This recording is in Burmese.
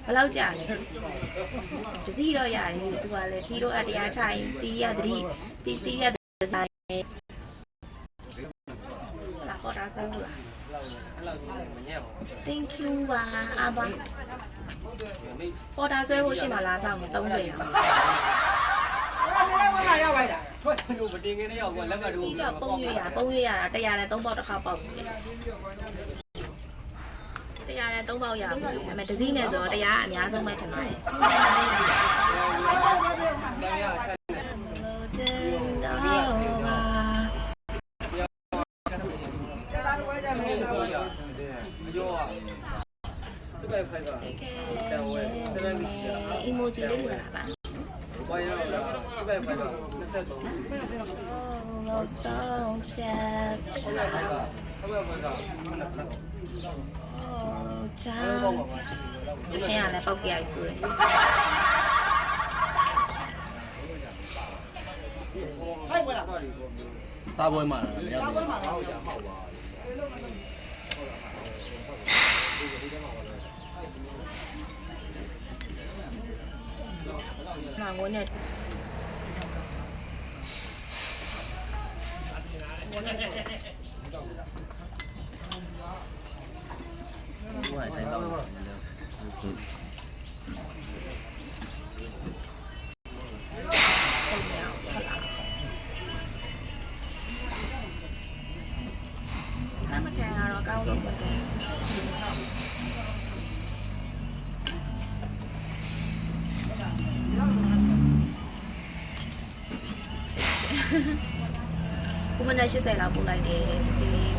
ဘယ်လောက်ကြာလဲတစည်းတော့ရတယ်သူကလည်းထီတို့အတရားချိုင်တီးရသတိတီးရဒီဇိုင်းလာခေါ်တာဆုံးလား Thank you ပါအဘပေါ်တာဆွဲဖို့ရှိမှလားဆောင်30အောင်ထွက်လို့မတင်ခင်းနဲ့ရောက်ကွာလက်ကတူ ဒီကပုံရွေးရတာ100နဲ့3ပေါက်တစ်ခါပေါက်တယ်100နဲ့3ပေါက်ရဘူးဒါပေမဲ့ဒဇီးနဲ့ဆိုတော့100အများဆုံးပဲထင်ပါတယ်emoji လေးလာပါဘာရလဲစပယ်ဖိုင်က23လောဆောင်ဖြတ်စပယ်ဖိုင်ကချာအရှင်ကလည်းပောက်ကြရဆိုတယ်စားပွဲမှာမရောက်ဘူးနာငိုနဲ့ဘယ်တိုင်းတော့မခံရတော့ကောင်းလို့ပါတယ်ကိုမနဲ့80လောက်ပို့လိုက်တယ်စစ်စစ်